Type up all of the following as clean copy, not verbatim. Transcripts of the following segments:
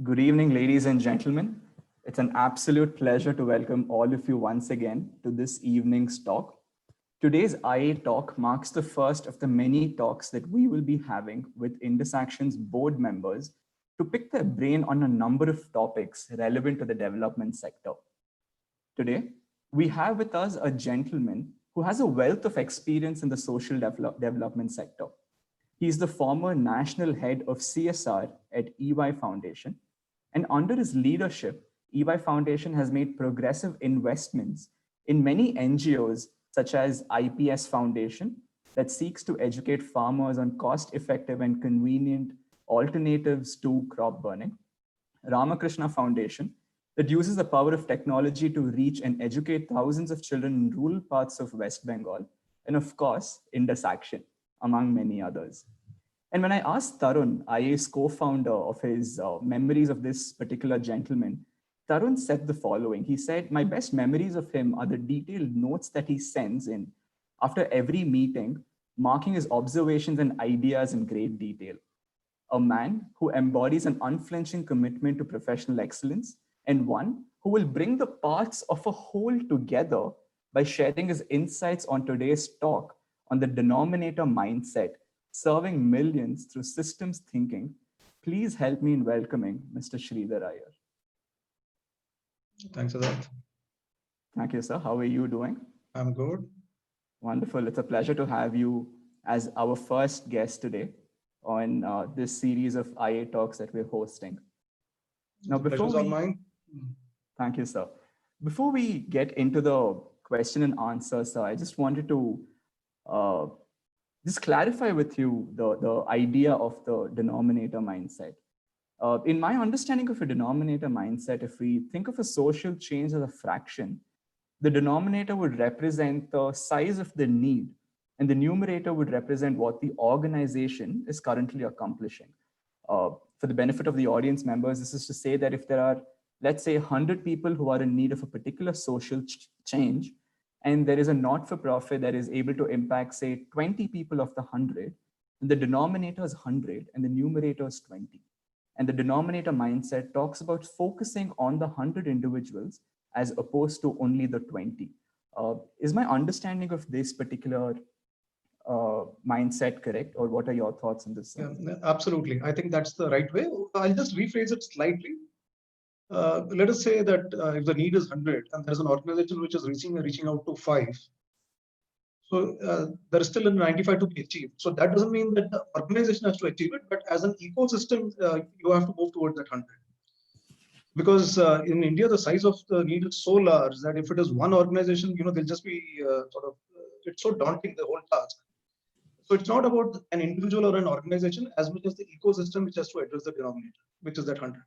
Good evening, ladies and gentlemen. It's an absolute pleasure to welcome all of you once again to this evening's talk. Today's IA talk marks the first of the many talks that we will be having with Indus Action's board members to pick their brain on a number of topics relevant to the development sector. Today, we have with us a gentleman who has a wealth of experience in the social development sector. He is the former national head of CSR at EY Foundation, and under his leadership, EY Foundation has made progressive investments in many NGOs, such as IPS Foundation, that seeks to educate farmers on cost-effective and convenient alternatives to crop burning, Ramakrishna Foundation, that uses the power of technology to reach and educate thousands of children in rural parts of West Bengal, and of course, Indus Action, among many others. And when I asked Tarun, IA's co-founder, of his memories of this particular gentleman, Tarun said the following. He said, "My best memories of him are the detailed notes that he sends in after every meeting, marking his observations and ideas in great detail. A man who embodies an unflinching commitment to professional excellence, and one who will bring the parts of a whole together by sharing his insights on today's talk on the denominator mindset, serving millions through systems thinking. Please help me in welcoming Mr. Sridhar Iyer." Thanks for that. Thank you, sir. How are you doing? I'm good. Wonderful. It's a pleasure to have you as our first guest today on this series of IA talks that we're hosting. Now, thank you, sir. Before we get into the question and answer, sir, I just wanted to just clarify with you the idea of the denominator mindset. In my understanding of a denominator mindset, if we think of a social change as a fraction, the denominator would represent the size of the need, and the numerator would represent what the organization is currently accomplishing. For the benefit of the audience members, this is to say that if there are, let's say, 100 people who are in need of a particular social change, and there is a not-for-profit that is able to impact, say, 20 people of the 100, then the denominator is 100 and the numerator is 20. And the denominator mindset talks about focusing on the 100 individuals as opposed to only the 20. Is my understanding of this particular mindset correct, or what are your thoughts on this? Yeah, absolutely. I think that's the right way. I'll just rephrase it slightly. Let us say that if the need is 100 and there's an organization which is reaching out to 5, so there is still a 95 to be achieved. So that doesn't mean that the organization has to achieve it, but as an ecosystem, you have to move towards that 100. Because in India, the size of the need is so large that if it is one organization, they'll just be it's so daunting, the whole task. So it's not about an individual or an organization as much as the ecosystem which has to address the denominator, which is that 100.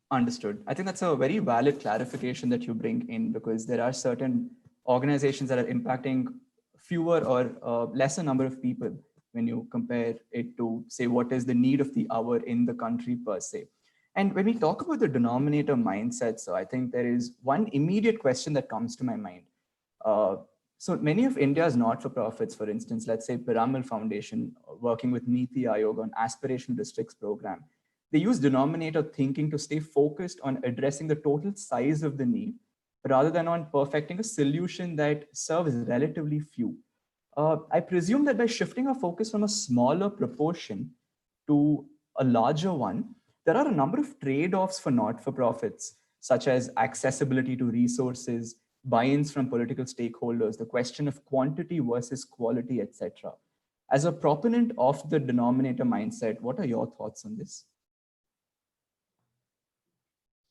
Understood. I think that's a very valid clarification that you bring in, because there are certain organizations that are impacting fewer or lesser number of people when you compare it to, say, what is the need of the hour in the country per se. And when we talk about the denominator mindset, so I think there is one immediate question that comes to my mind. So many of India's not-for-profits, for instance, let's say Piramal Foundation, working with Niti Aayog on Aspirational Districts program, they use denominator thinking to stay focused on addressing the total size of the need, rather than on perfecting a solution that serves relatively few. I presume that by shifting our focus from a smaller proportion to a larger one, there are a number of trade-offs for not-for-profits, such as accessibility to resources, buy-ins from political stakeholders, the question of quantity versus quality, etc. As a proponent of the denominator mindset, what are your thoughts on this?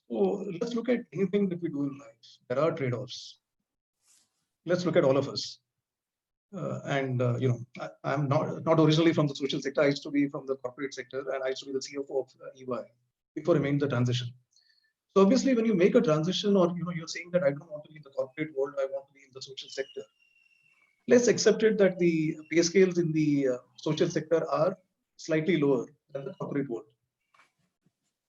So let's look at anything that we do in life. There are trade-offs. Let's look at all of us. I'm not originally from the social sector. I used to be from the corporate sector, and I used to be the CFO of EY before I made the transition. So obviously, when you make a transition, or you're saying that I don't want to be in the corporate world, I want to be in the social sector. Let's accept it that the pay scales in the social sector are slightly lower than the corporate world.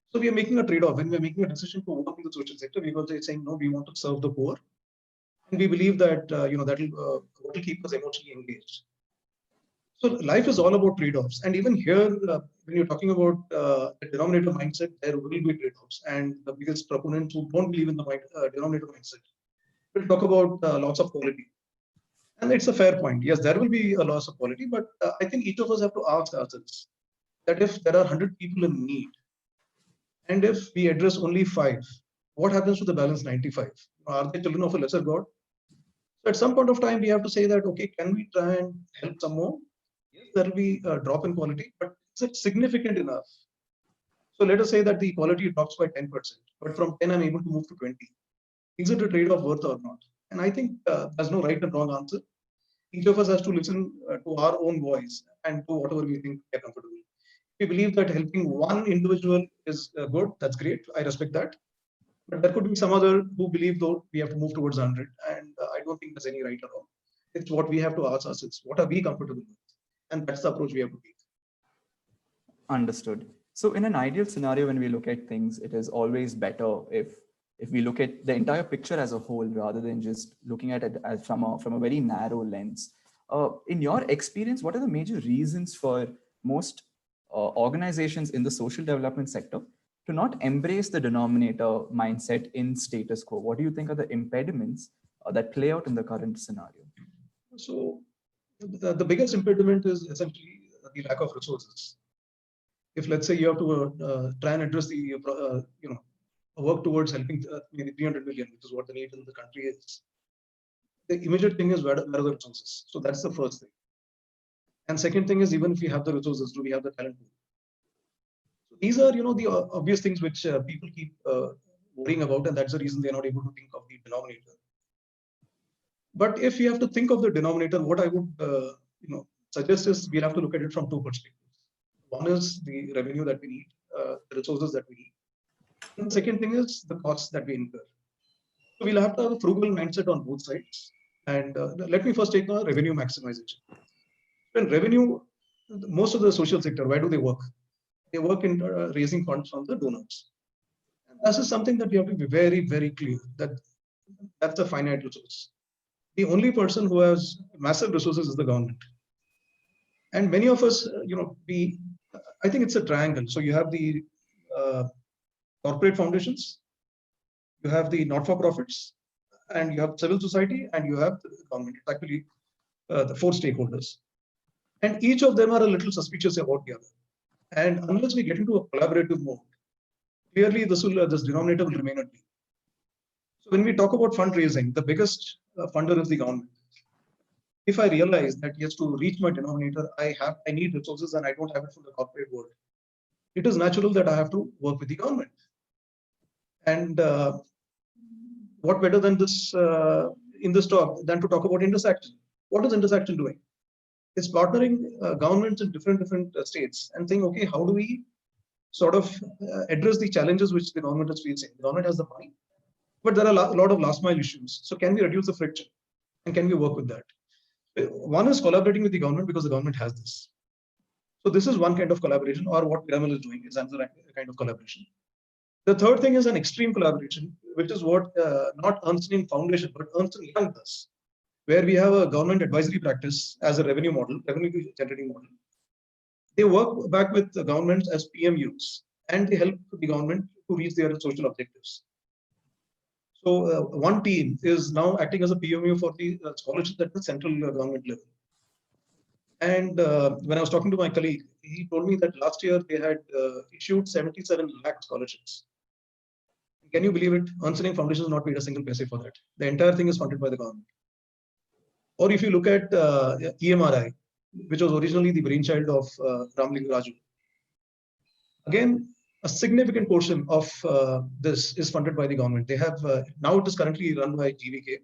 So we are making a trade-off. When we are making a decision to work in the social sector, we were saying, no, we want to serve the poor. And we believe that, that will keep us emotionally engaged. So life is all about trade-offs. And even here, when you're talking about the denominator mindset, there will be trade-offs. And the biggest proponents who don't believe in the denominator mindset will talk about loss of quality. And it's a fair point. Yes, there will be a loss of quality, but I think each of us have to ask ourselves that if there are 100 people in need, and if we address only 5, what happens to the balance 95? Are they children of a lesser God? So at some point of time, we have to say that, okay, can we try and help some more? Yes, there will be a drop in quality, but is it significant enough? So let us say that the quality drops by 10%, but from 10, I'm able to move to 20. Is it a trade-off worth or not? And I think there's no right and wrong answer. Each of us has to listen to our own voice and do whatever we think we are comfortable. If we believe that helping one individual is good, that's great. I respect that. But there could be some other who believe though we have to move towards 100. And I don't think there's any right or wrong. It's what we have to ask ourselves. What are we comfortable with? And that's the approach we have to take. Understood. So in an ideal scenario, when we look at things, it is always better if we look at the entire picture as a whole rather than just looking at it as from a very narrow lens. In your experience, what are the major reasons for most organizations in the social development sector to not embrace the denominator mindset in status quo? What do you think are the impediments that play out in the current scenario? So the biggest impediment is essentially the lack of resources. If let's say you have to try and address the work towards helping maybe 300 million, which is what the need in the country is. The immediate thing is where are the resources? So that's the first thing. And second thing is, even if we have the resources, do we have the talent? So these are, the obvious things which people keep worrying about, and that's the reason they're not able to think of the denominator. But if you have to think of the denominator, what I would, suggest is we'll have to look at it from 2 perspectives. One is the revenue that we need, the resources that we need. And the second thing is the costs that we incur. So we'll have to have a frugal mindset on both sides. And let me first take the revenue maximization. When revenue, most of the social sector, where do they work? They work in raising funds from the donors. And this is something that we have to be very, very clear that that's a finite resource. The only person who has massive resources is the government. And many of us, I think it's a triangle. So you have the corporate foundations, you have the not-for-profits, and you have civil society, and you have the government. It's actually the 4 stakeholders. And each of them are a little suspicious about the other. And unless we get into a collaborative mode, clearly this denominator will remain at B. So when we talk about fundraising, the biggest funder is the government. If I realize that yes, to reach my denominator, I need resources and I don't have it from the corporate world, it is natural that I have to work with the government. And what better than this in this talk than to talk about IndusAction? What is IndusAction doing? It's partnering governments in different states and saying, okay, how do we sort of address the challenges which the government is facing? The government has the money, but there are a lot of last mile issues. So can we reduce the friction? And can we work with that? One is collaborating with the government because the government has this. So this is one kind of collaboration, or what Piramal is doing is another kind of collaboration. The third thing is an extreme collaboration, which is what not Ernst & Young Foundation, but Ernst & Young does, where we have a government advisory practice as a revenue generating model. They work back with the governments as PMUs, and they help the government to reach their social objectives. So one team is now acting as a PMU for the scholarships at the central government level. And when I was talking to my colleague, he told me that last year they had issued 77 lakh scholarships. Can you believe it? Ernst & Young Foundation has not paid a single paise for that. The entire thing is funded by the government. Or if you look at EMRI, which was originally the brainchild of Ramling Raju. Again, a significant portion of this is funded by the government. They have, now it is currently run by GVK.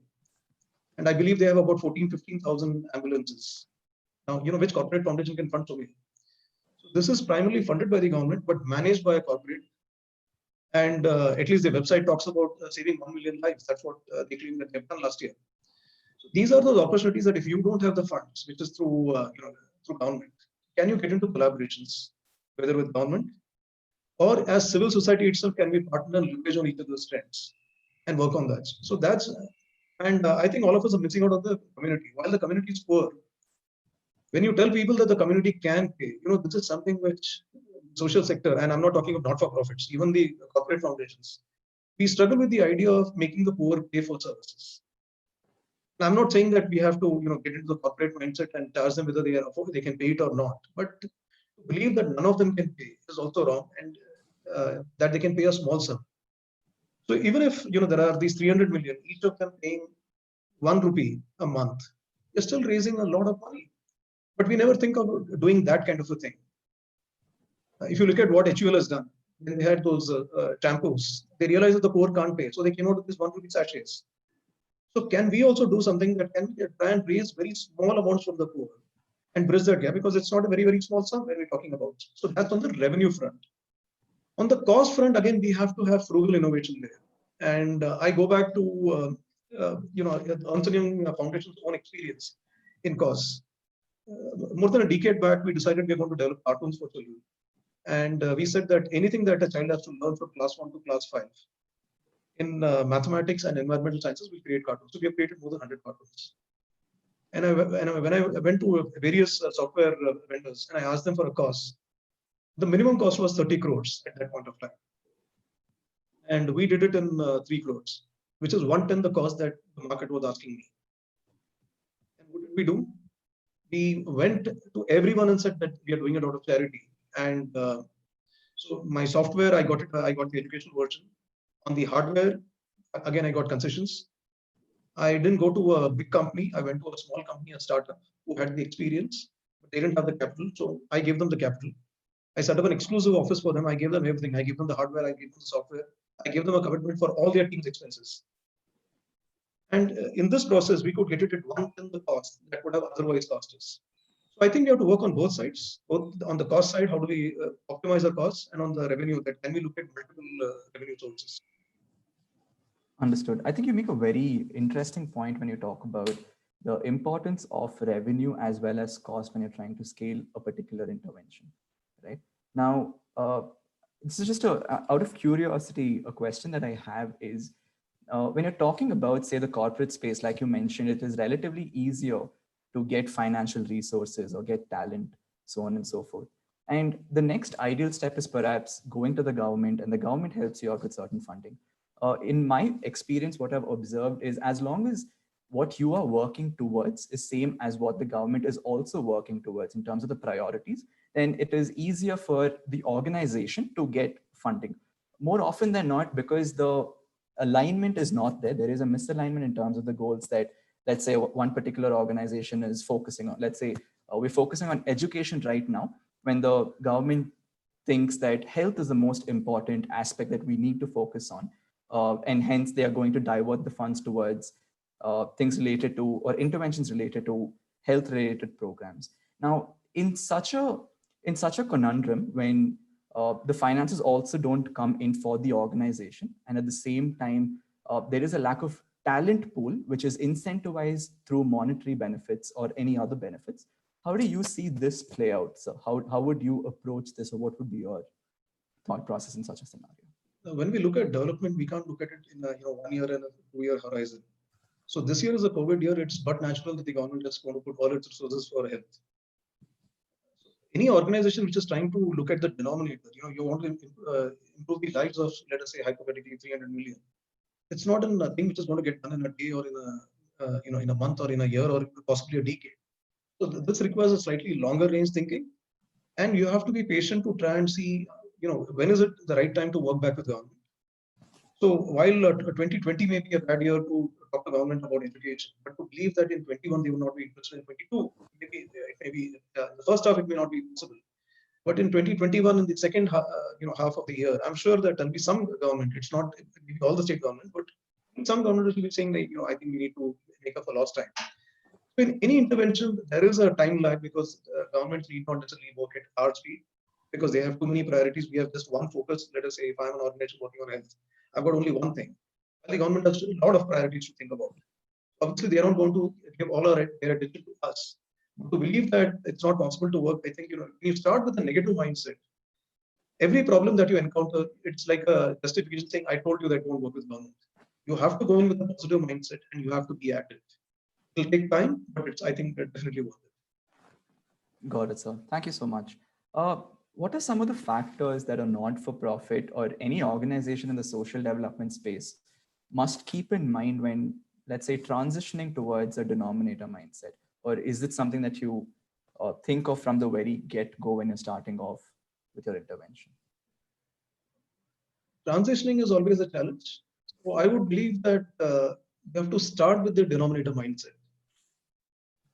And I believe they have about 15,000 ambulances. Now, which corporate foundation can fund so many? So this is primarily funded by the government, but managed by a corporate. And at least the website talks about saving 1 million lives. That's what they claim that they've done last year. So these are those opportunities that if you don't have the funds, which is through through government, can you get into collaborations, whether with government or as civil society itself, can we partner and leverage on each of those trends and work on that? So that's, and I think all of us are missing out on the community. While the community is poor, When you tell people that the community can pay, this is something which social sector, and I'm not talking of not-for-profits, even the corporate foundations, we struggle with the idea of making the poor pay for services. I'm not saying that we have to, get into the corporate mindset and charge them whether they can pay it or not. But to believe that none of them can pay is also wrong, and that they can pay a small sum. So even if there are these 300 million, each of them paying 1 rupee a month, you're still raising a lot of money. But we never think of doing that kind of a thing. If you look at what HUL has done, when they had those shampoos, they realized that the poor can't pay, so they came out with this 1 rupee sachets. So can we also do something that can try and raise very small amounts from the poor and bridge that gap, because it's not a very, very small sum when we're talking about. So that's on the revenue front. On the cost front, again, we have to have frugal innovation there. And I go back to Ernst & Young Foundation's own experience in costs. More than a decade back, we decided we're going to develop cartoons for children. And we said that anything that a child has to learn from class 1 to class 5 in mathematics and environmental sciences, we create cartoons. So we have created more than 100 cartoons. And when I went to various software vendors and I asked them for a cost, the minimum cost was 30 crores at that point of time. And we did it in 3 crores, which is 1/10 the cost that the market was asking me. And what did we do? We went to everyone and said that we are doing it out of charity. And so my software, I got the educational version. On the hardware, again, I got concessions. I didn't go to a big company. I went to a small company, a startup who had the experience, but they didn't have the capital. So I gave them the capital. I set up an exclusive office for them. I gave them everything. I gave them the hardware. I gave them the software. I gave them a commitment for all their team's expenses. And in this process, we could get it at 1/10 the cost that would have otherwise cost us. So I think we have to work on both sides. Both on the cost side, how do we optimize our costs, and on the revenue, that can we look at multiple revenue sources. Understood. I think you make a very interesting point when you talk about the importance of revenue as well as cost when you're trying to scale a particular intervention, right? Now, this is just out of curiosity, a question that I have is, when you're talking about, say, the corporate space, like you mentioned, it is relatively easier to get financial resources or get talent, so on and so forth. And the next ideal step is perhaps going to the government, and the government helps you out with certain funding. In my experience, what I've observed is, as long as what you are working towards is same as what the government is also working towards in terms of the priorities, then it is easier for the organization to get funding. More often than not, because the alignment is not there, there is a misalignment in terms of the goals that, let's say, one particular organization is focusing on. Let's say we're focusing on education right now, when the government thinks that health is the most important aspect that we need to focus on. And hence they are going to divert the funds towards things related to, or interventions related to, health related programs. Now, in such a conundrum, when the finances also don't come in for the organization, and at the same time there is a lack of talent pool which is incentivized through monetary benefits or any other benefits, how do you see this play out? So how would you approach this, or what would be your thought process in such a scenario? When we look at development, we can't look at it in a 1 year and a 2-year horizon. So this year is a COVID year. It's but natural that the government is going to put all its resources for health. Any organization which is trying to look at the denominator, you want to improve the lives of, let us say, hypothetically 300 million. It's not a thing which is going to get done in a day or in a month or in a year or possibly a decade. So this requires a slightly longer range thinking, and you have to be patient to try and see, when is it the right time to work back with government. So while 2020 may be a bad year to talk to government about education, but to believe that in 21 they will not be interested in 22, maybe the first half it may not be possible. But in 2021, in the second half of the year, I'm sure that there'll be some government. It's not maybe all the state government, but some government will be saying that I think we need to make up for lost time. So in any intervention, there is a time lag, because governments need not necessarily work at our speed, because they have too many priorities. We have just one focus. Let us say if I'm an organization working on health, I've got only one thing. And the government has a lot of priorities to think about. Obviously, they are not going to give all their attention to us. But to believe that it's not possible to work, I think when you start with a negative mindset, every problem that you encounter, it's like a justification saying, I told you that won't work with government. You have to go in with a positive mindset, and you have to be active. It'll take time, but I think definitely worth it. Got it, sir. Thank you so much. What are some of the factors that a not-for-profit or any organization in the social development space must keep in mind when, let's say, transitioning towards a denominator mindset? Or is it something that you think of from the very get-go when you're starting off with your intervention? Transitioning is always a challenge. So I would believe that you have to start with the denominator mindset.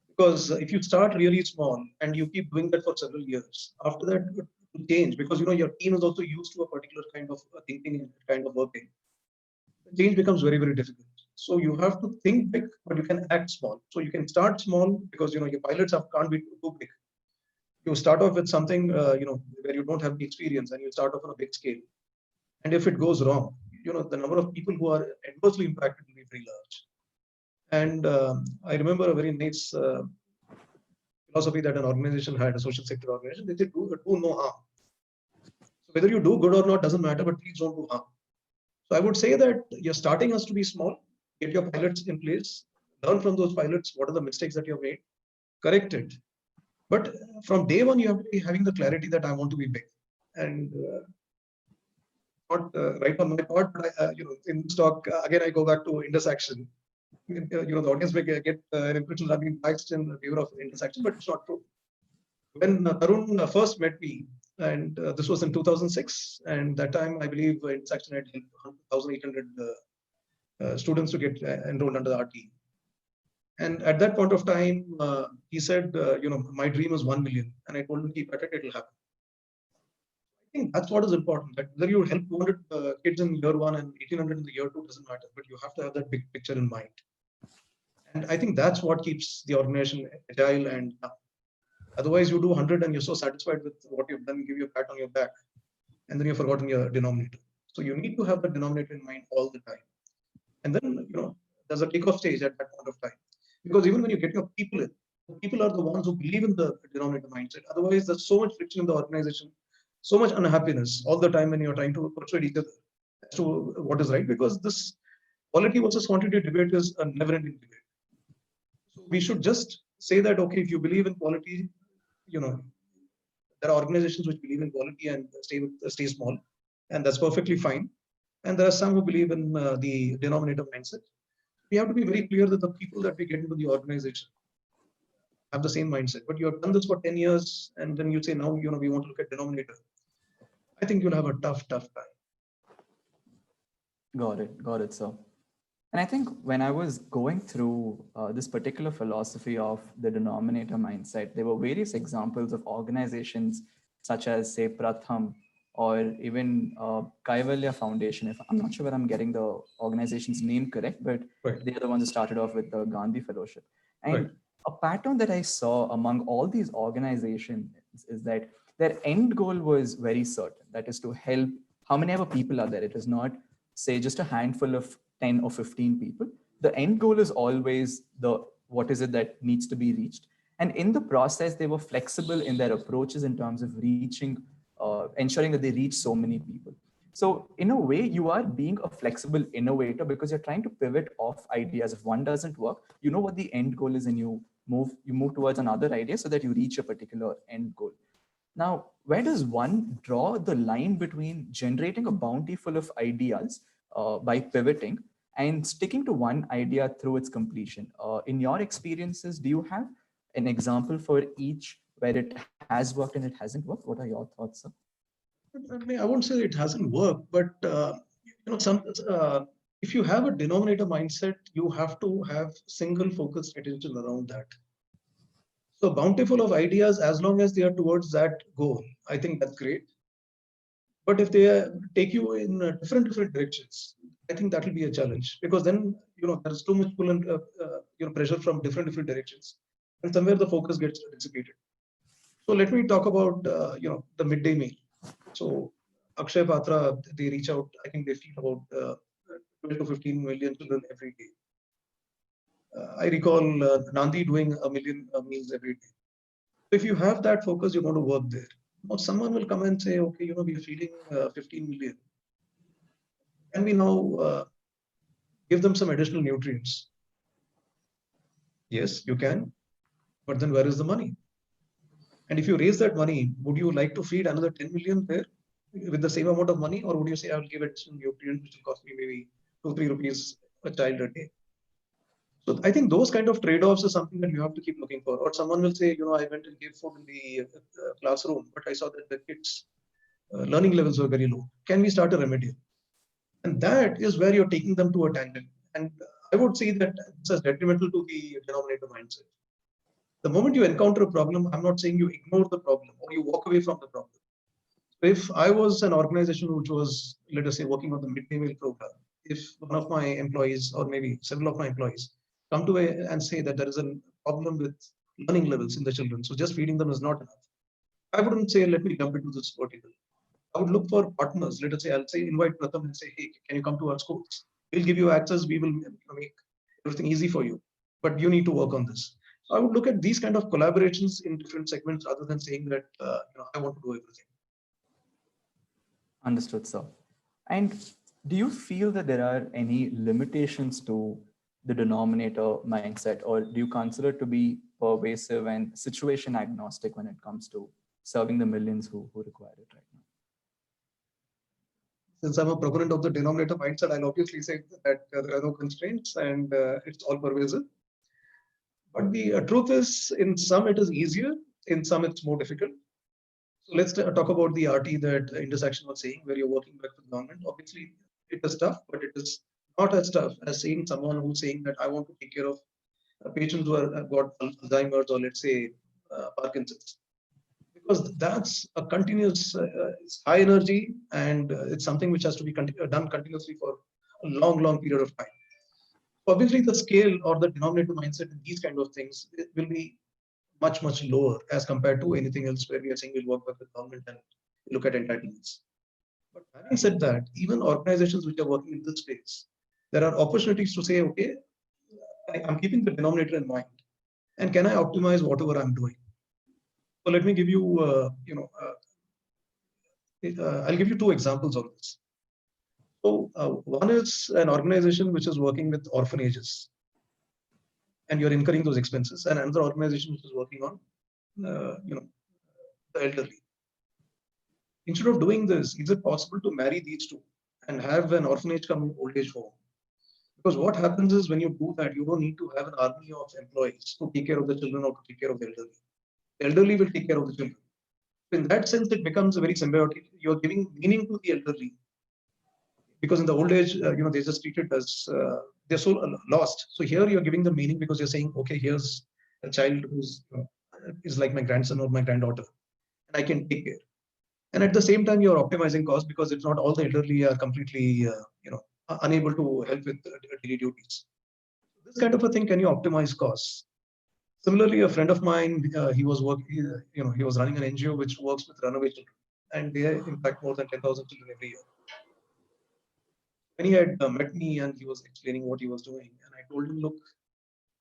Because if you start really small and you keep doing that for several years, after that it will change, because your team is also used to a particular kind of thinking and kind of working. The change becomes very, very difficult. So you have to think big, but you can act small. So you can start small because your pilots can't be too big. You start off with something where you don't have the experience, and you start off on a big scale. And if it goes wrong, the number of people who are adversely impacted will be very large. And I remember a very nice philosophy that an organization had, a social sector organization. They said, do no harm. So whether you do good or not doesn't matter, but please don't do harm. So I would say that your starting has to be small. Get your pilots in place. Learn from those pilots. What are the mistakes that you've made? Correct it. But from day one, you have to be having the clarity that I want to be big. And not right on my part, but in this talk, again, I go back to intersection. The audience may get an impression that I've been biased in favor of intersection, but it's not true. When Tarun first met me, and this was in 2006, and that time I believe intersection had 1,800 students to get enrolled under the RT. And at that point of time, he said, my dream is 1 million, and I told him, keep at it, it'll happen. I think that's what is important. That whether you help 200 kids in year one and 1,800 in the year two doesn't matter, but you have to have that big picture in mind. And I think that's what keeps the organization agile. And otherwise, you do 100 and you're so satisfied with what you've done, give you a pat on your back, and then you've forgotten your denominator. So you need to have the denominator in mind all the time. And then, there's a takeoff stage at that point of time. Because even when you get your people in, the people are the ones who believe in the denominator mindset. Otherwise, there's so much friction in the organization, so much unhappiness all the time when you're trying to persuade each other as to what is right. Because this quality versus quantity debate is a never-ending debate. So we should just say that, okay, if you believe in quality, there are organizations which believe in quality and stay small, and that's perfectly fine. And there are some who believe in the denominator mindset. We have to be very clear that the people that we get into the organization have the same mindset. But you have done this for 10 years, and then you say, now, we want to look at denominator. I think you'll have a tough time. Got it, sir. And I think when I was going through this particular philosophy of the denominator mindset, there were various examples of organizations such as, say, Pratham, or even Kaivalya Foundation. If I'm not sure whether I'm getting the organization's name correct, but right. They're the ones who started off with the Gandhi Fellowship. And right. a pattern that I saw among all these organizations is that their end goal was very certain. That is to help how many ever people are there. It is not, say, just a handful of 10 or 15 people. The end goal is always what is it that needs to be reached. And in the process, they were flexible in their approaches in terms of ensuring that they reach so many people. So in a way, you are being a flexible innovator because you're trying to pivot off ideas. If one doesn't work, you know what the end goal is, and you move towards another idea so that you reach a particular end goal. Now, where does one draw the line between generating a bounty full of ideas by pivoting and sticking to one idea through its completion? In your experiences, do you have an example for each where it has worked and it hasn't worked? What are your thoughts, sir? I won't say it hasn't worked, but if you have a denominator mindset, you have to have single focused attention around that. So bountiful of ideas, as long as they are towards that goal, I think that's great. But if they take you in different directions, I think that will be a challenge, because then there's too much pull and pressure from different directions, and somewhere the focus gets dissipated. So let me talk about the midday meal. So Akshay Patra, they reach out. I think they feed about 12 to 15 million children every day. I recall Nandi doing 1 million meals every day. So if you have that focus, you're going to work there. Now someone will come and say, okay, we're feeding 15 million. Can we now give them some additional nutrients? Yes, you can. But then where is the money? And if you raise that money, would you like to feed another 10 million there with the same amount of money? Or would you say, I'll give it some nutrients, which will cost me maybe 2-3 rupees a child a day? So I think those kind of trade-offs is something that you have to keep looking for. Or someone will say, I went and gave food in the classroom, but I saw that the kids' learning levels were very low. Can we start a remedial? And that is where you're taking them to a tangent. And I would say that this is detrimental to the denominator mindset. The moment you encounter a problem, I'm not saying you ignore the problem or you walk away from the problem. If I was an organization which was, let us say, working on the midday meal program, if one of my employees or maybe several of my employees come to and say that there is a problem with learning levels in the children, so just feeding them is not enough, I wouldn't say, let me jump into this vertical. I would look for partners. Let us say, I'll say, invite Pratham and say, hey, can you come to our schools? We'll give you access. We will make everything easy for you, but you need to work on this. So I would look at these kind of collaborations in different segments rather than saying that, I want to do everything. Understood, sir. And do you feel that there are any limitations to the denominator mindset, or do you consider it to be pervasive and situation agnostic when it comes to serving the millions who require it right now? Since I'm a proponent of the denominator mindset, I'll obviously say that there are no constraints and it's all pervasive. But the truth is, in some it is easier, in some it's more difficult. So let's talk about the RT that Intersection was saying, where you're working back with government. Obviously, it is tough, but it is not as tough as seeing someone who's saying that I want to take care of patients who have got Alzheimer's or let's say Parkinson's. Because that's a continuous high energy and it's something which has to be done continuously for a long period of time. Obviously, the scale or the denominator mindset in these kind of things will be much lower as compared to anything else where we are saying we'll work with the government and look at entitlements. But having said that, even organizations which are working in this space, there are opportunities to say, okay, I'm keeping the denominator in mind, and can I optimize whatever I'm doing? So let me give you, I'll give you two examples of this. So one is an organization which is working with orphanages, and you're incurring those expenses, and another organization which is working on, the elderly. Instead of doing this, is it possible to marry these two and have an orphanage come old age home? Because what happens is when you do that, you don't need to have an army of employees to take care of the children or to take care of the elderly. The elderly will take care of the children. In that sense, it becomes a very symbiotic. You're giving meaning to the elderly. Because in the old age, they just treat it as they're so lost. So here you're giving them meaning because you're saying, okay, here's a child who's is like my grandson or my granddaughter, and I can take care. And at the same time, you're optimizing costs because it's not all the elderly are completely, unable to help with daily duties. This kind of a thing, can you optimize costs? Similarly, a friend of mine, he was running an NGO which works with runaway children, and they impact more than 10,000 children every year. When he had met me and he was explaining what he was doing, and I told him, look,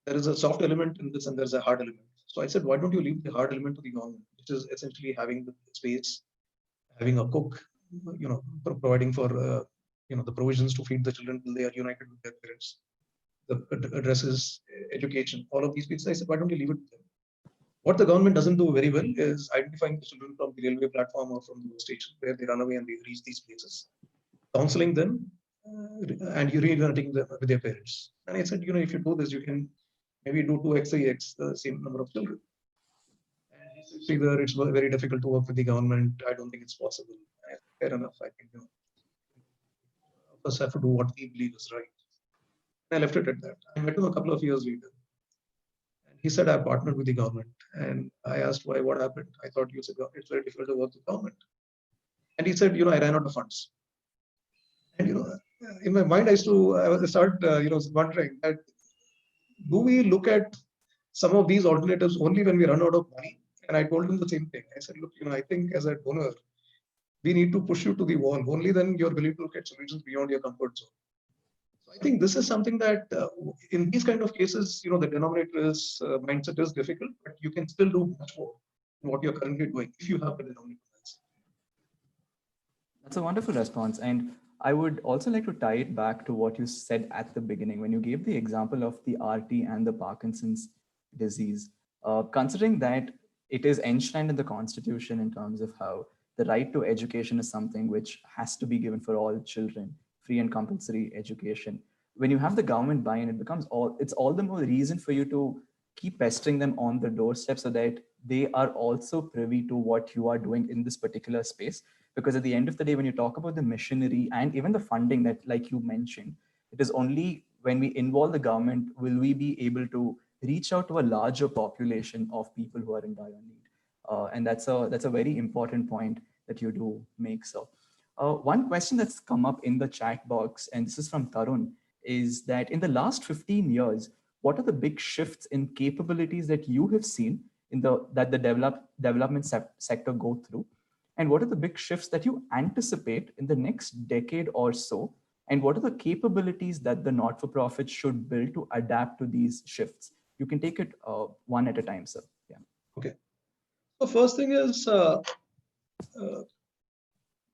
there is a soft element in this and there's a hard element. So I said, why don't you leave the hard element to the government, which is essentially having the space, having a cook, providing for, the provisions to feed the children till they are united with their parents, the addresses, education, all of these pieces. I said, why don't you leave it to them? What the government doesn't do very well is identifying the children from the railway platform or from the station where they run away and they reach these places, counseling them, and reuniting them with their parents. And I said, if you do this, you can maybe do 2x, 3x the same number of children. And he said, Sridhar, it's very difficult to work with the government. I don't think it's possible. Fair enough. I think first have to do what we believe is right. And I left it at that. I met him a couple of years later. And he said, I partnered with the government. And I asked why, what happened? I thought you said it's very difficult to work with government. And he said, I ran out of funds. And in my mind, I start wondering that do we look at some of these alternatives only when we run out of money? And I told him the same thing. I said, look, I think as a donor, we need to push you to the wall. Only then you're willing to look at solutions beyond your comfort zone. So I think this is something that in these kind of cases, the denominator mindset is difficult, but you can still do much more than what you're currently doing if you have the denominator mindset. That's a wonderful response. And I would also like to tie it back to what you said at the beginning when you gave the example of the RT and the Parkinson's disease. Considering that it is enshrined in the constitution in terms of how the right to education is something which has to be given for all children, free and compulsory education. When you have the government buy-in, it's all the more reason for you to keep pestering them on the doorstep so that they are also privy to what you are doing in this particular space. Because at the end of the day, when you talk about the machinery and even the funding that, like you mentioned, it is only when we involve the government will we be able to reach out to a larger population of people who are in dire need. And that's a very important point that you do make. So one question that's come up in the chat box, and this is from Tarun, is that in the last 15 years, what are the big shifts in capabilities that you have seen in the development sector go through? And what are the big shifts that you anticipate in the next decade or so? And what are the capabilities that the not-for-profit should build to adapt to these shifts? You can take it one at a time, sir. Yeah. Okay. The first thing is,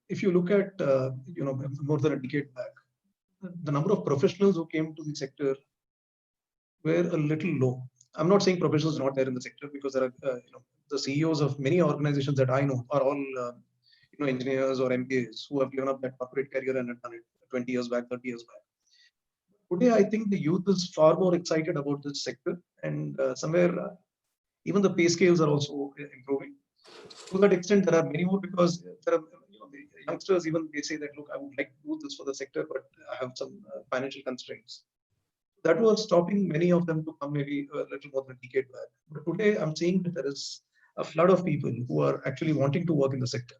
if you look at more than a decade back, the number of professionals who came to the sector were a little low. I'm not saying professionals are not there in the sector, because there are the CEOs of many organizations that I know are all engineers or MBAs who have given up that corporate career and have done it 20 years back, 30 years back. Today, I think the youth is far more excited about this sector, and somewhere even the pay scales are also improving. To that extent, there are many more, because there are the youngsters, even they say that, look, I would like to do this for the sector, but I have some financial constraints. That was stopping many of them to come maybe a little more than a decade back. But today, I'm seeing that there is a flood of people who are actually wanting to work in the sector.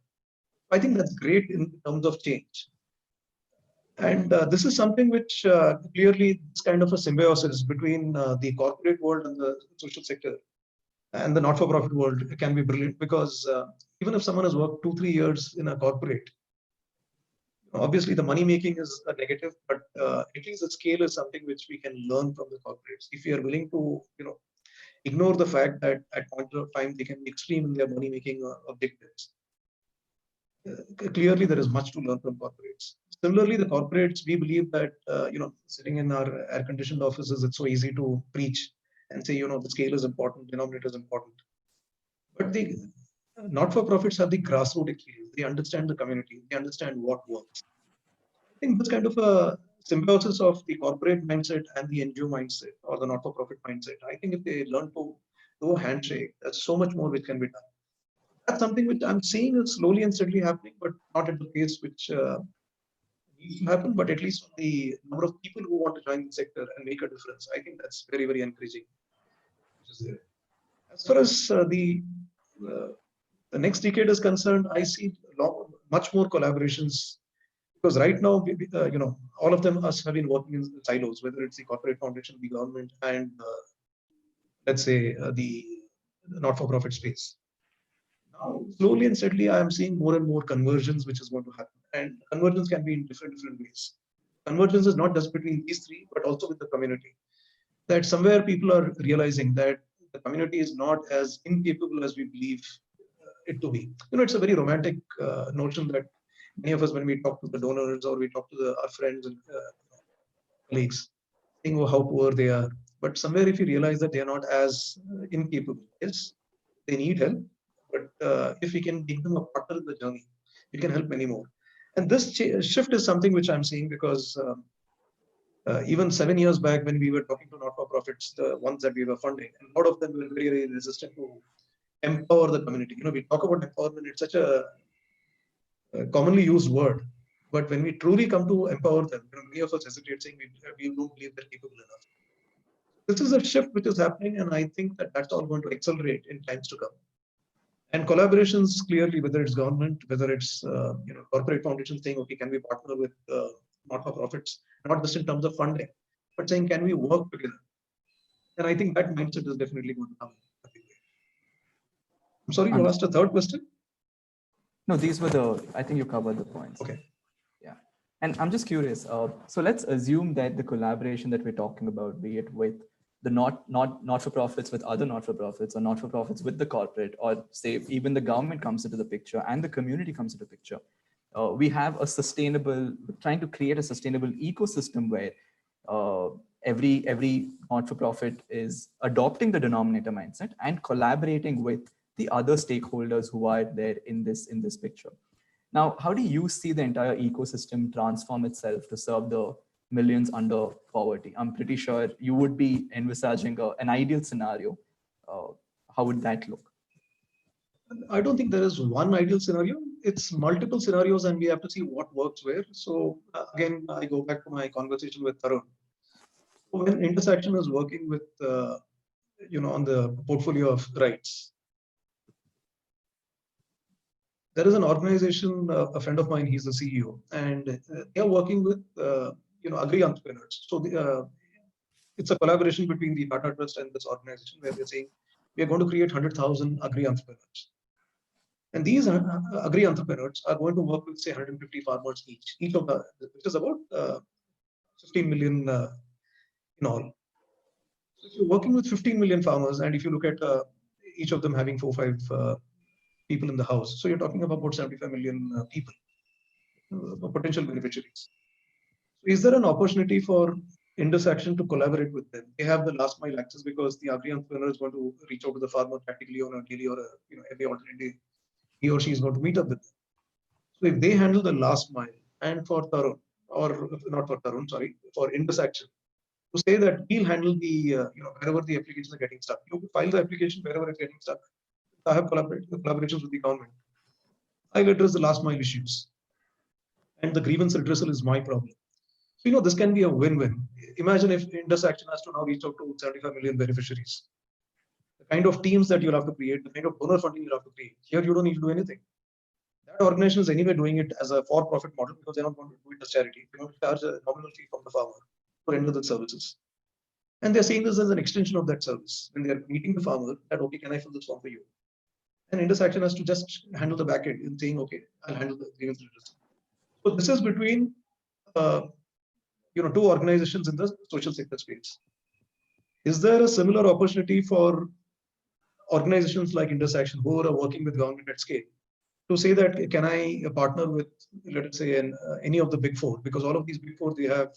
I think that's great in terms of change. And this is something which clearly is kind of a symbiosis between the corporate world and the social sector and the not-for-profit world can be brilliant, because even if someone has worked 2-3 years in a corporate, obviously the money making is a negative, but at least the scale is something which we can learn from the corporates. If you are willing to, ignore the fact that at point of time they can be extreme in their money making objectives. Clearly, there is much to learn from corporates. Similarly, the corporates, we believe that sitting in our air-conditioned offices, it's so easy to preach and say, the scale is important, denominator is important. But the not-for-profits have the grassroots experience. They understand the community. They understand what works. I think this kind of a symbiosis of the corporate mindset and the NGO mindset or the not-for-profit mindset, I think if they learn to do a handshake, there's so much more which can be done. That's something which I'm seeing is slowly and steadily happening, but not at the pace which needs to happen, but at least the number of people who want to join the sector and make a difference. I think that's very, very encouraging. As far as the next decade is concerned, I see much more collaborations, because right now, all of them have been working in silos, whether it's the corporate foundation, the government, and let's say the not-for-profit space. Now, slowly and steadily, I am seeing more and more convergence, which is going to happen. And convergence can be in different ways. Convergence is not just between these three, but also with the community. That somewhere people are realizing that the community is not as incapable as we believe it to be. It's a very romantic notion that many of us, when we talk to the donors or we talk to our friends and colleagues, think of how poor they are. But somewhere, if you realize that they are not as incapable, yes, they need help. But if we can make them a partner in the journey, we can help many more. And this shift is something which I'm seeing, because even 7 years back, when we were talking to not-for-profits, the ones that we were funding, and a lot of them were very, very resistant to empower the community. We talk about empowerment, it's such a commonly used word. But when we truly come to empower them, many of us hesitate, saying we don't believe they're capable enough. This is a shift which is happening, and I think that that's all going to accelerate in times to come. And collaborations, clearly, whether it's government, whether it's corporate foundations saying, okay, can we partner with not-for-profits, not just in terms of funding, but saying, can we work together? And I think that mindset is definitely going to come. I'm sorry, you asked a third question? No, I think you covered the points. Okay. Yeah. And I'm just curious. So let's assume that the collaboration that we're talking about, be it with the not-for-profits with other not-for-profits, or not-for-profits with the corporate, or say even the government comes into the picture and the community comes into the picture, we have trying to create a sustainable ecosystem where every not-for-profit is adopting the denominator mindset and collaborating with the other stakeholders who are there in this picture. Now, how do you see the entire ecosystem transform itself to serve the millions under poverty? I'm pretty sure you would be envisaging an ideal scenario. How would that look? I don't think there is one ideal scenario. It's multiple scenarios, and we have to see what works where. So again, I go back to my conversation with Tarun. When Intersaction is working with, on the portfolio of rights, there is an organization, a friend of mine, he's the CEO, and they are working with, agri entrepreneurs. So it's a collaboration between the Tata Trust and this organization where they're saying we are going to create 100,000 agri entrepreneurs. And these agri entrepreneurs are going to work with, say, 150 farmers each of the, which is about 15 million in all. So if you're working with 15 million farmers, and if you look at each of them having 4-5 people in the house, so you're talking about 75 million people, potential beneficiaries. So is there an opportunity for Intersaction to collaborate with them? They have the last mile access because the agri entrepreneur is going to reach out to the farmer practically on a daily or every alternate day. He or she is going to meet up with them. So if they handle the last mile, and for Tarun, or not for Tarun, sorry, for Intersaction, to say that we'll handle the, wherever the applications are getting stuck, you file the application wherever it's getting stuck. I have collaborations with the government. I'll address the last mile issues. And the grievance redressal is my problem. So, this can be a win-win. Imagine if Intersaction has to now reach out to 75 million beneficiaries. The kind of teams that you'll have to create, the kind of donor funding you'll have to create. Here, you don't need to do anything. That organization is anyway doing it as a for-profit model because they're not going to do it as charity. They're going to charge a nominal fee from the farmer for render the services. And they're seeing this as an extension of that service. When they're meeting the farmer, that, okay, can I fill this form for you? And Intersaction has to just handle the back end and saying, okay, I'll handle the grievance redressal. So this is between two organizations in the social sector space. Is there a similar opportunity for organizations like Intersaction who are working with government at scale to say that, can I partner with, let us say, any of the big four? Because all of these big four, they have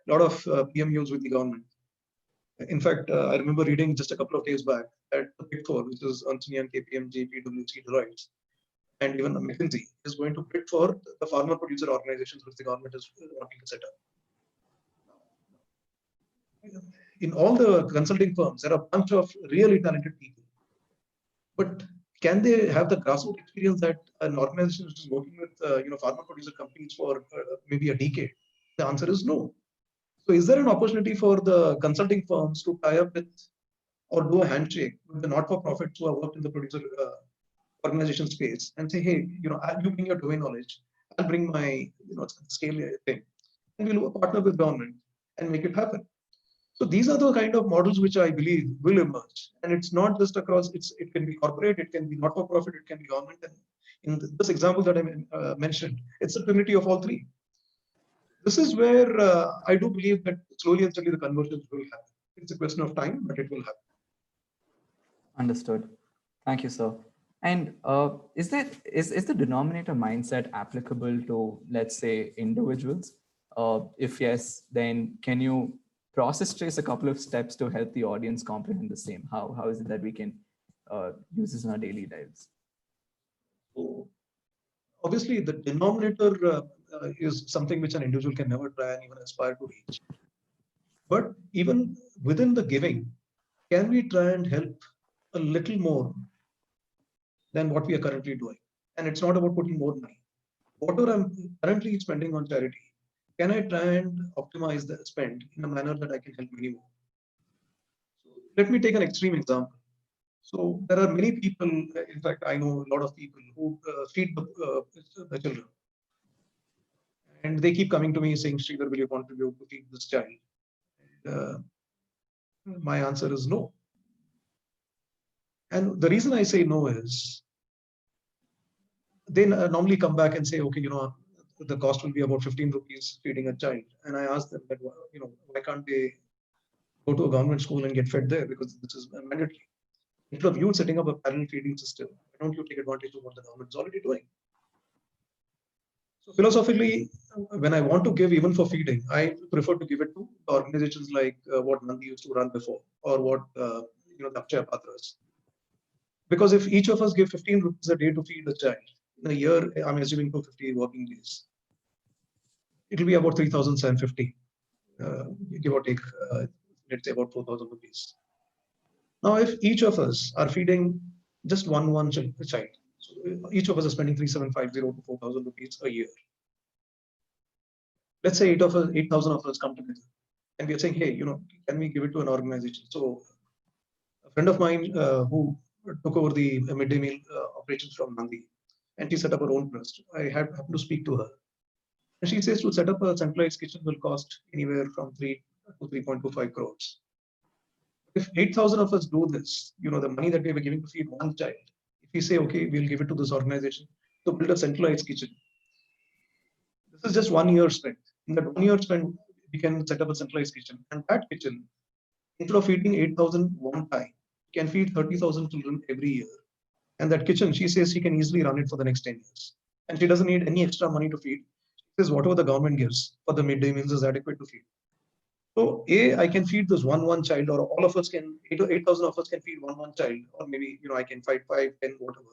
a lot of PMUs with the government. In fact, I remember reading just a couple of days back that the big four, which is Ernst & Young, KPMG, PwC, Deloitte, and even McKinsey, is going to bid for the farmer producer organizations which the government is wanting to set up. In all the consulting firms, there are a bunch of really talented people. But can they have the grassroots experience that an organization which is working with farmer producer companies for maybe a decade? The answer is no. So is there an opportunity for the consulting firms to tie up with or do a handshake with the not-for-profits who have worked in the producer organization space and say, hey, you bring your domain knowledge, I'll bring my scale thing, and we'll partner with government and make it happen. So these are the kind of models which I believe will emerge, and it's not just across. It can be corporate, it can be not-for-profit, it can be government. And in this example that I mentioned, it's a trinity of all three. This is where I do believe that slowly and steadily the convergence will happen. It's a question of time, but it will happen. Understood. Thank you, sir. And is the denominator mindset applicable to, let's say, individuals? If yes, then can you process trace a couple of steps to help the audience comprehend the same? How is it that we can use this in our daily lives? So obviously, the denominator is something which an individual can never try and even aspire to reach. But even within the giving, can we try and help a little more than what we are currently doing? And it's not about putting more money. Whatever I'm currently spending on charity, can I try and optimize the spend in a manner that I can help many more? So let me take an extreme example. So there are many people, in fact, I know a lot of people who feed the children. And they keep coming to me saying, Sridhar, will you contribute to feed this child? And, my answer is no. And the reason I say no is they normally come back and say, okay, the cost will be about 15 rupees feeding a child. And I ask them that, why can't they go to a government school and get fed there? Because this is mandatory. Instead of you setting up a parallel feeding system, why don't you take advantage of what the government is already doing? So philosophically, when I want to give even for feeding, I prefer to give it to organizations like what Nandi used to run before, or what the Akshaya Patras. Because if each of us give 15 rupees a day to feed the child, in a year, I'm assuming 250 working days, it'll be about 3,750, give or take, let's say about 4,000 rupees. Now, if each of us are feeding just one child, so each of us is spending 3,750 to 4,000 rupees a year. Let's say 8,000 of us come together and we are saying, hey, can we give it to an organization? So a friend of mine who took over the midday meal operations from Nandi, and she set up her own trust. I happened to speak to her. And she says to set up a centralized kitchen will cost anywhere from 3 to 3.25 crores. If 8,000 of us do this, the money that we were giving to feed one child, if we say, okay, we'll give it to this organization to build a centralized kitchen, this is just 1 year spent. In that 1 year spent, we can set up a centralized kitchen. And that kitchen, instead of feeding 8,000 one time, can feed 30,000 children every year. And that kitchen, she says she can easily run it for the next 10 years. And she doesn't need any extra money to feed. She says whatever the government gives for the midday meals is adequate to feed. So I can feed this one child, or all of us can, 8,000 of us can feed one child, or maybe, I can fight 5, 10, whatever.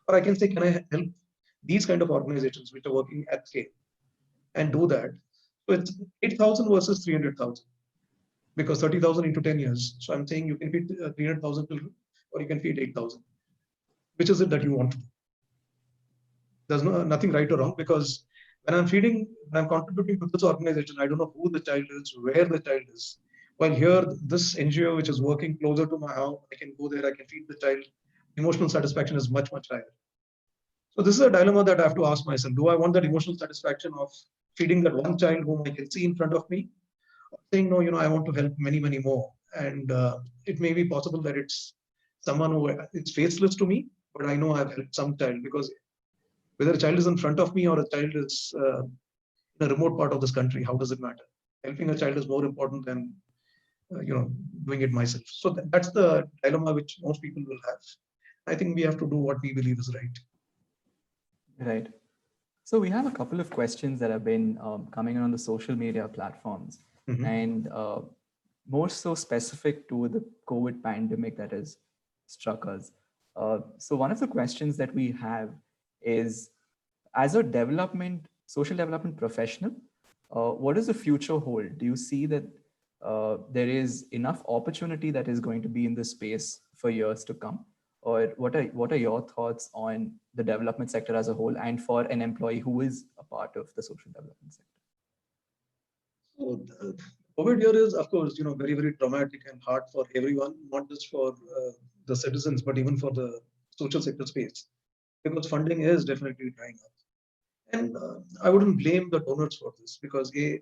Or I can say, can I help these kind of organizations which are working at scale and do that? So it's 8,000 versus 300,000, because 30,000 into 10 years. So I'm saying you can feed 300,000 children, or you can feed 8,000. Which is it that you want to do? There's nothing right or wrong, because when I'm contributing to this organization, I don't know who the child is, where the child is. While here, this NGO which is working closer to my house, I can go there, I can feed the child. Emotional satisfaction is much, much higher. So this is a dilemma that I have to ask myself. Do I want that emotional satisfaction of feeding that one child whom I can see in front of me? Or saying, no, I want to help many, many more. And it may be possible that it's someone who it's faceless to me, but I know I've helped some child, because whether a child is in front of me or a child is in a remote part of this country, how does it matter? Helping a child is more important than doing it myself. So that's the dilemma which most people will have. I think we have to do what we believe is right. Right. So we have a couple of questions that have been coming in on the social media platforms, and more so specific to the COVID pandemic that has struck us. So one of the questions that we have is, as a social development professional, what does the future hold? Do you see that there is enough opportunity that is going to be in this space for years to come? Or what are your thoughts on the development sector as a whole, and for an employee who is a part of the social development sector? So the COVID year is, of course, very, very traumatic and hard for everyone, not just for the citizens, but even for the social sector space, because funding is definitely drying up. And I wouldn't blame the donors for this, because the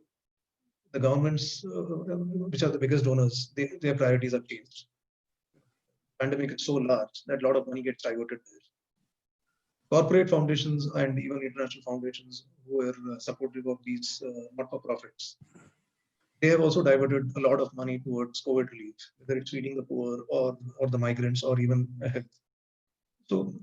governments, which are the biggest donors, their priorities have changed. Pandemic is so large that a lot of money gets diverted there. Corporate foundations and even international foundations who were supportive of these not-for-profits, they have also diverted a lot of money towards COVID relief, whether it's feeding the poor or the migrants or even health. So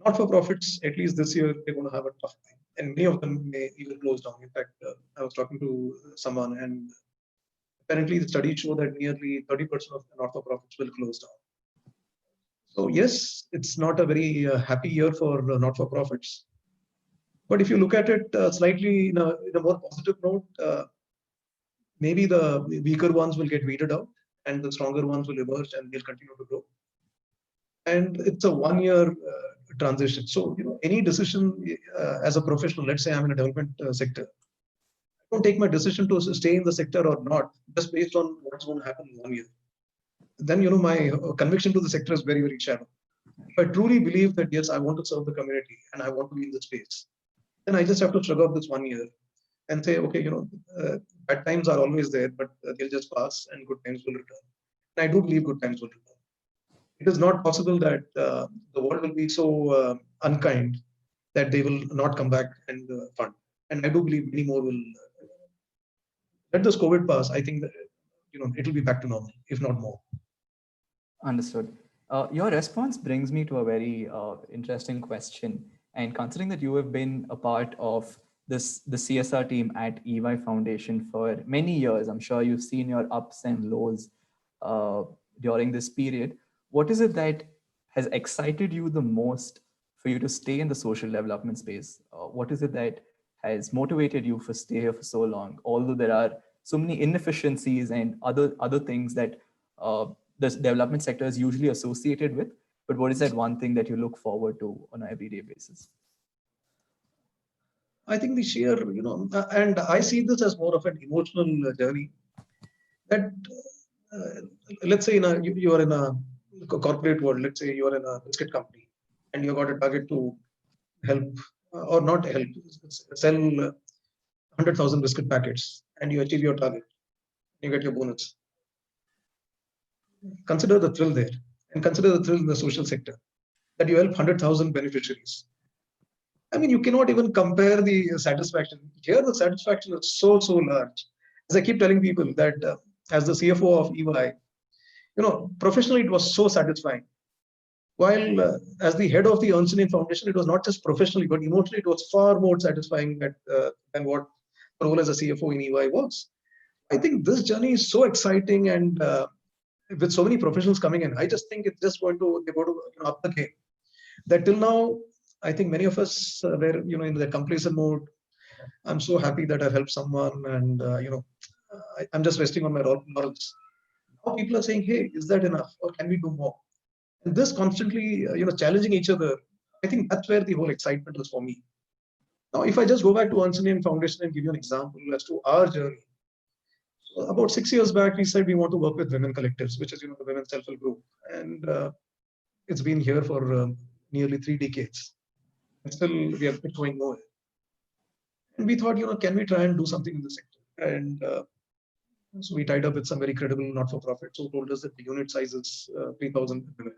not-for-profits, at least this year, they're going to have a tough time. And many of them may even close down. In fact, I was talking to someone, and apparently the studies show that nearly 30% of the not-for-profits will close down. So yes, it's not a very happy year for not-for-profits. But if you look at it slightly in a more positive note, maybe the weaker ones will get weeded out and the stronger ones will emerge and they'll continue to grow. And it's a 1 year transition. So, any decision as a professional, let's say I'm in a development sector, I don't take my decision to stay in the sector or not just based on what's going to happen in 1 year. Then, my conviction to the sector is very, very shallow. If I truly believe that, yes, I want to serve the community and I want to be in the space, then I just have to shrug off this 1 year and say, okay, bad times are always there, but they'll just pass and good times will return. And I do believe good times will return. It is not possible that the world will be so unkind that they will not come back and fund. And I do believe many more will. Let this COVID pass. I think that it will be back to normal, if not more. Understood. Your response brings me to a very interesting question. And considering that you have been a part of the CSR team at EY Foundation for many years, I'm sure you've seen your ups and lows during this period. What is it that has excited you the most for you to stay in the social development space? What is it that has motivated you for stay here for so long? Although there are so many inefficiencies and other things that the development sector is usually associated with, but what is that one thing that you look forward to on an everyday basis? I think the sheer, and I see this as more of an emotional journey. That let's say you are in a corporate world. Let's say you are in a biscuit company, and you got a target to help or not help sell 100,000 biscuit packets, and you achieve your target. You get your bonus. Consider the thrill there, and consider the thrill in the social sector that you help 100,000 beneficiaries. I mean, you cannot even compare the satisfaction. Here, the satisfaction is so large. As I keep telling people that as the CFO of EY, professionally it was so satisfying. While as the head of the Ernst & Young Foundation, it was not just professionally, but emotionally, it was far more satisfying than what the role as a CFO in EY was. I think this journey is so exciting, and with so many professionals coming in, I just think it's just going to up the game. That till now, I think many of us were in the complacent mode. I'm so happy that I've helped someone, and I'm just resting on my laurels. Now people are saying, "Hey, is that enough, or can we do more?" And this constantly, challenging each other. I think that's where the whole excitement is for me. Now, if I just go back to Ernst & Young Foundation and give you an example as to our journey. So about 6 years back, we said we want to work with women collectives, which is the women's self-help group, and it's been here for nearly 3 decades. And still, we are going nowhere. And we thought, can we try and do something in the sector? And so we tied up with some very credible not-for-profits who told us that the unit size is 3,000 women.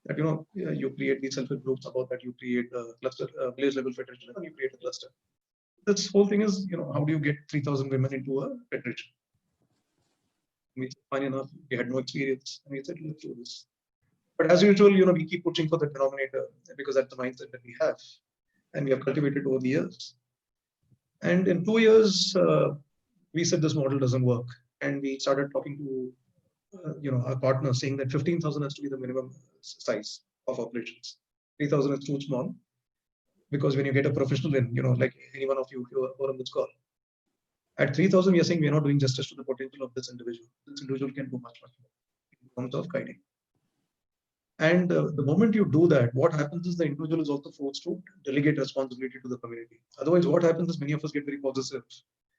That you create these self-help groups. About that, you create a cluster, village-level federation, and you create a cluster. This whole thing is, how do you get 3,000 women into a federation? We said, fine enough. We had no experience, and we said, let's do this. But as usual, we keep pushing for the denominator because that's the mindset that we have, and we have cultivated over the years. And in 2 years, we said this model doesn't work, and we started talking to our partners, saying that 15,000 has to be the minimum size of operations. 3,000 is too small, because when you get a professional in, like any one of you who are on this call, at 3,000, we are saying we are not doing justice to the potential of this individual. This individual can do much more in terms of guiding. And the moment you do that, what happens is the individual is also forced to delegate responsibility to the community. Otherwise, what happens is many of us get very possessive,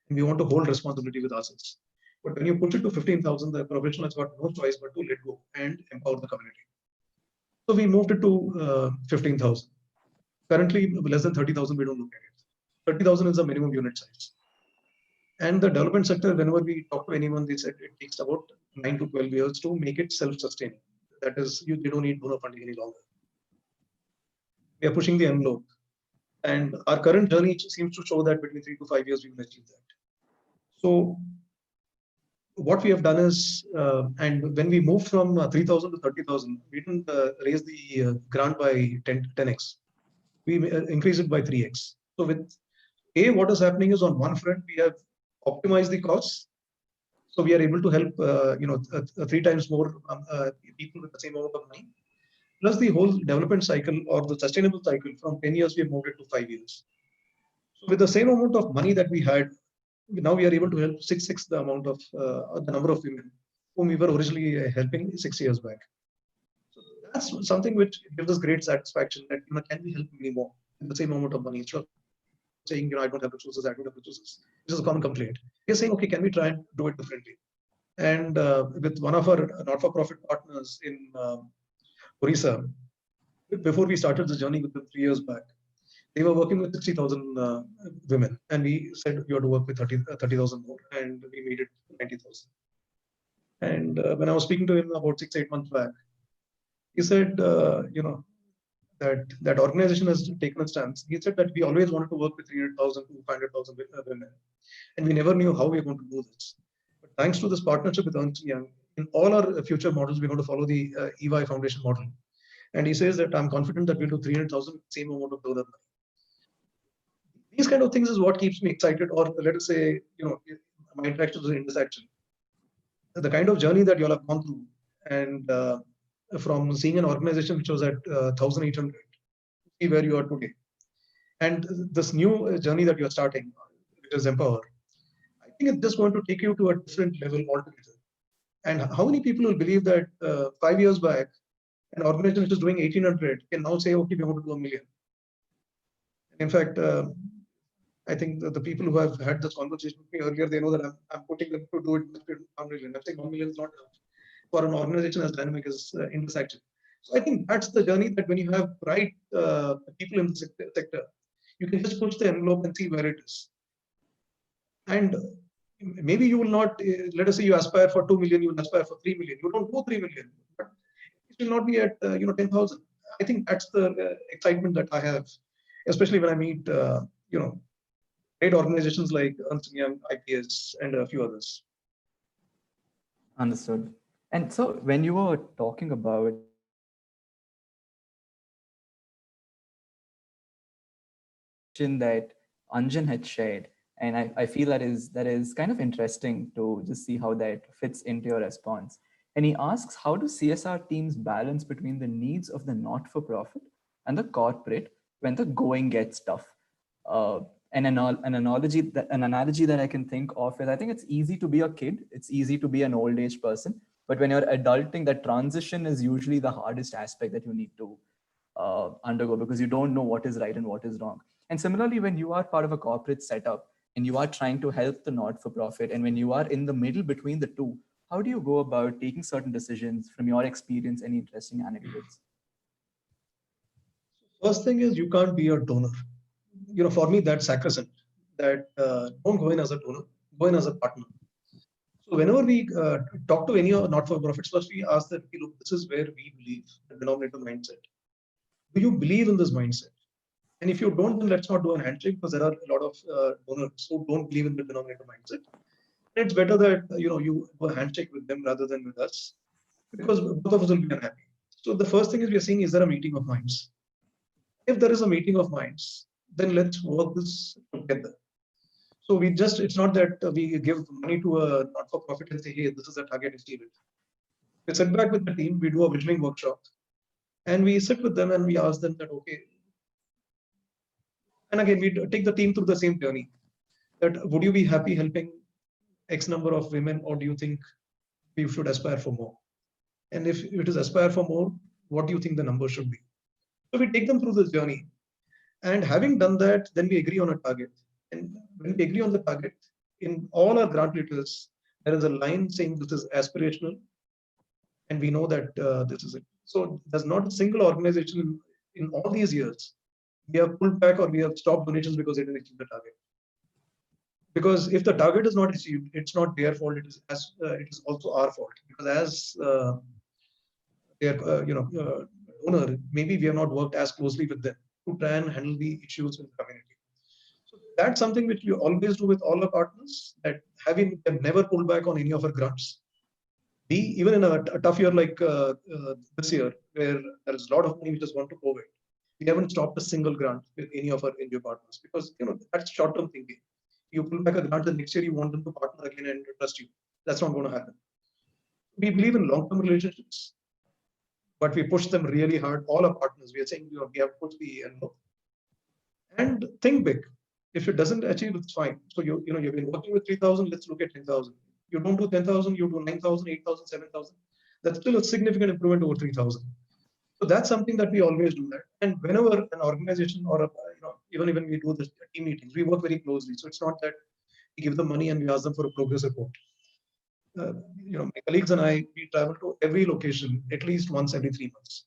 and we want to hold responsibility with ourselves. But when you push it to 15,000, the professional has got no choice but to let go and empower the community. So we moved it to 15,000. Currently, less than 30,000, we don't look at it. 30,000 is the minimum unit size. And the development sector, whenever we talk to anyone, they said it takes about 9 to 12 years to make it self-sustaining. That is, you don't need donor funding any longer. We are pushing the envelope. And our current journey seems to show that between 3 to 5 years, we will achieve that. So what we have done is, and when we moved from 3,000 to 30,000, we didn't raise the grant by 10x. We increased it by 3x. So with what is happening is, on one front, we have optimized the costs. So we are able to help 3 times more people with the same amount of money. Plus the whole development cycle or the sustainable cycle from 10 years, we have moved it to 5 years. So with the same amount of money that we had, now we are able to help 6x the amount of the number of women whom we were originally helping 6 years back. So that's something which gives us great satisfaction that can we help many more with the same amount of money? Instead of saying I don't have resources, I don't have resources, which is a common complaint. We're saying, okay, can we try and do it differently? And with one of our not-for-profit partners in Orissa, before we started this journey with them 3 years back, they were working with 60,000 women, and we said you have to work with 30,000 more, and we made it 90,000. And when I was speaking to him about 6-8 months back, he said, that organization has taken a stance. He said that we always wanted to work with 300,000 to 500,000 women, and we never knew how we were going to do this. But thanks to this partnership with Ernst & Young, in all our future models, we're going to follow the EY Foundation model. And he says that I'm confident that we'll do 300,000, same amount of donor money. These kind of things is what keeps me excited, or let us say, my interactions with Indus Action. The kind of journey that you all have gone through, and from seeing an organization which was at 1,800, see where you are today. And this new journey that you're starting, which is Empower, I think it's just going to take you to a different level altogether. And how many people will believe that 5 years back, an organization which is doing 1,800 can now say, okay, we want to do 1 million. In fact, I think the people who have had this conversation with me earlier, they know that I'm putting them to do it 1 million. I'm saying 1 million is not enough for an organization as dynamic as Indus actually. So I think that's the journey, that when you have right people in the sector, you can just push the envelope and see where it is. And maybe you will not, let us say you aspire for 2 million, you will aspire for 3 million. You don't go 3 million, but it will not be at 10,000. I think that's the excitement that I have, especially when I meet great organizations like Ernst & Young, IPS, and a few others. Understood. And so when you were talking about that Anjan had shared, and I feel that is kind of interesting to just see how that fits into your response. And he asks, how do CSR teams balance between the needs of the not-for-profit and the corporate when the going gets tough? An analogy that I can think of is, I think it's easy to be a kid, it's easy to be an old age person, but when you're adulting, that transition is usually the hardest aspect that you need to undergo, because you don't know what is right and what is wrong. And similarly, when you are part of a corporate setup and you are trying to help the not-for-profit, and when you are in the middle between the two, how do you go about taking certain decisions? From your experience, any interesting anecdotes? First thing is, you can't be a donor. For me, that's sacrosanct. That don't go in as a donor, go in as a partner. So whenever we talk to any not-for-profits, first we ask that, look, this is where we believe, the denominator mindset. Do you believe in this mindset? And if you don't, then let's not do a handshake, because there are a lot of donors who don't believe in the denominator mindset. And it's better that you do a handshake with them rather than with us, because both of us will be unhappy. So the first thing is, we are seeing, is there a meeting of minds? If there is a meeting of minds, then let's work this together. So it's not that we give money to a not-for-profit and say, hey, this is the target, achieve it. We sit back with the team, we do a visioning workshop, and we sit with them and we ask them that, okay. And again, we take the team through the same journey. That would you be happy helping X number of women, or do you think we should aspire for more? And if it is aspire for more, what do you think the number should be? So we take them through this journey. And having done that, then we agree on a target. And when we agree on the target, in all our grant letters, there is a line saying this is aspirational, and we know that this is it. So there's not a single organization in all these years we have pulled back or we have stopped donations because they didn't achieve the target. Because if the target is not achieved, it's not their fault. It is also our fault. Because as their donor, maybe we have not worked as closely with them to try and handle the issues in the community. So that's something which we always do with all our partners, that having them never pulled back on any of our grants. Even in a tough year like this year, where there is a lot of money which has gone to COVID, we haven't stopped a single grant with any of our NGO partners, because that's short-term thinking. You pull back a grant, the next year you want them to partner again and trust you. That's not going to happen. We believe in long-term relationships, but we push them really hard. All our partners, we are saying we have to push the envelope and think big. If it doesn't achieve, it's fine. So you've been working with 3,000. Let's look at 10,000. You don't do 10,000. You do 9,000, 8,000, 7,000. That's still a significant improvement over 3,000. So that's something that we always do that. And whenever an organization or even when we do the team meetings, we work very closely. So it's not that we give them money and we ask them for a progress report. My colleagues and I, we travel to every location at least once every 3 months.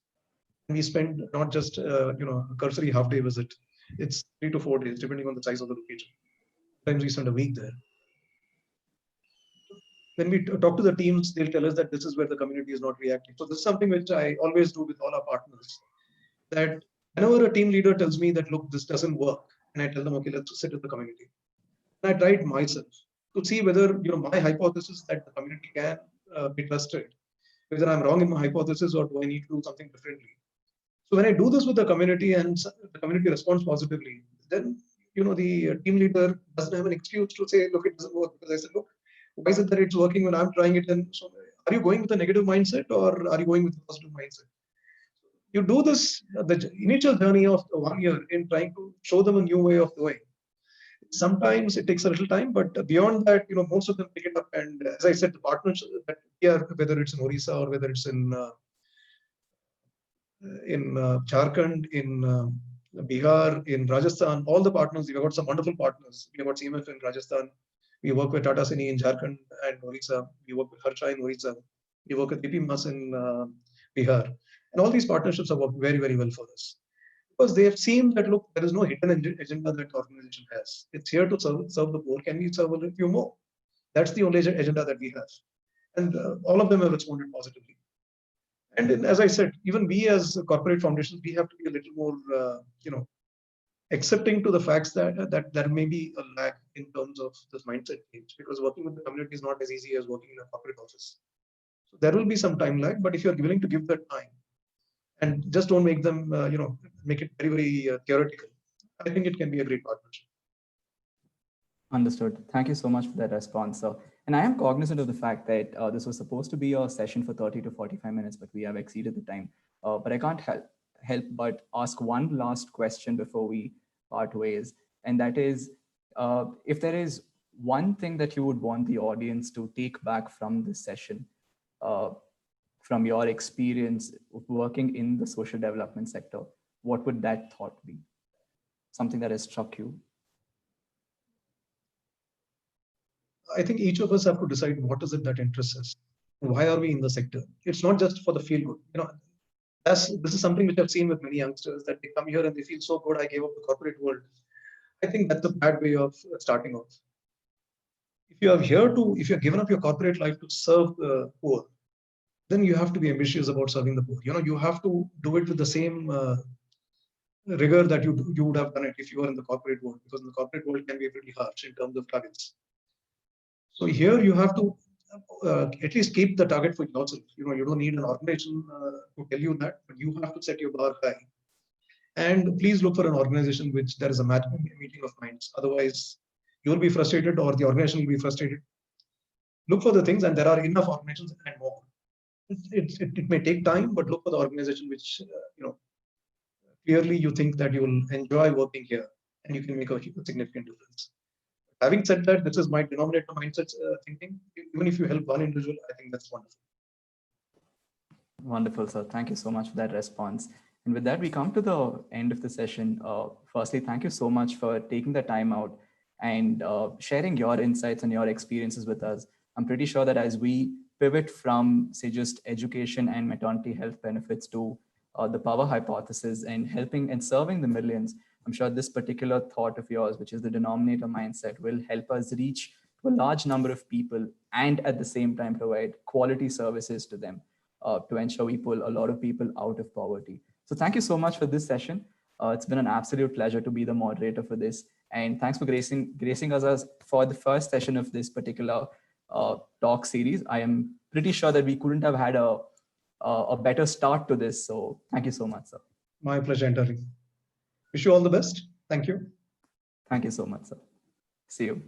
And we spend not just a cursory half-day visit. It's 3 to 4 days, depending on the size of the location. Sometimes we spend a week there. When we talk to the teams, they'll tell us that this is where the community is not reacting. So this is something which I always do with all our partners. That whenever a team leader tells me that, look, this doesn't work, and I tell them, okay, let's sit with the community. And I try it myself to see whether my hypothesis that the community can be trusted, whether I'm wrong in my hypothesis or do I need to do something differently. So when I do this with the community and the community responds positively, then the team leader doesn't have an excuse to say, look, it doesn't work. Because I said, look, why is it that it's working when I'm trying it and so Are you going with a negative mindset or are you going with a positive mindset? You do this, the initial journey of the 1 year in trying to show them a new way of doing. Sometimes it takes a little time, but beyond that, most of them pick it up. And as I said, the partners that we are, whether it's in Orissa or whether it's in Jharkhand, in Bihar, in Rajasthan, all the partners, we've got some wonderful partners. We have got CMF in Rajasthan. We work with Tata Sini in Jharkhand and Orissa. We work with Harsha in Orissa. We work with BP Mas in Bihar. And all these partnerships have worked very, very well for us. Because they have seen that, look, there is no hidden agenda that the organization has. It's here to serve the poor. Can we serve a few more? That's the only agenda that we have. And all of them have responded positively. And then, as I said, even we as corporate foundations, we have to be a little more, accepting to the facts that there may be a lack in terms of this mindset change, because working with the community is not as easy as working in a corporate office. So there will be some time lag, but if you're willing to give that time and just don't make them, make it very, very theoretical, I think it can be a great partnership. Understood. Thank you so much for that response, sir. And I am cognizant of the fact that this was supposed to be a session for 30 to 45 minutes, but we have exceeded the time. But I can't help but ask one last question before we part ways. And that is, if there is one thing that you would want the audience to take back from this session, from your experience of working in the social development sector, what would that thought be? Something that has struck you? I think each of us have to decide what is it that interests us. Why are we in the sector? It's not just for the feel good. This is something which I've seen with many youngsters, that they come here and they feel so good, I gave up the corporate world. I think that's a bad way of starting off. If you're given up your corporate life to serve the poor, then you have to be ambitious about serving the poor. You have to do it with the same rigor that you would have done it if you were in the corporate world, because in the corporate world can be pretty harsh in terms of targets. So here you have to at least keep the target for yourself. You don't need an organization to tell you that, but you have to set your bar high. And please look for an organization which there is a meeting of minds. Otherwise, you will be frustrated or the organization will be frustrated. Look for the things, and there are enough organizations and more. It may take time, but look for the organization which clearly you think that you will enjoy working here and you can make a significant difference. Having said that, this is my denominator mindset thinking. Even if you help one individual, I think that's wonderful. Wonderful, sir. Thank you so much for that response. And with that, we come to the end of the session. Firstly, thank you so much for taking the time out and sharing your insights and your experiences with us. I'm pretty sure that as we pivot from, say, just education and maternity health benefits to the power hypothesis and helping and serving the millions, I'm sure this particular thought of yours, which is the denominator mindset, will help us reach to a large number of people and at the same time provide quality services to them to ensure we pull a lot of people out of poverty. So thank you so much for this session. It's been an absolute pleasure to be the moderator for this. And thanks for gracing us for the first session of this particular talk series. I am pretty sure that we couldn't have had a better start to this. So thank you so much, sir. My pleasure, entirely. Wish you all the best. Thank you. Thank you so much, sir. See you.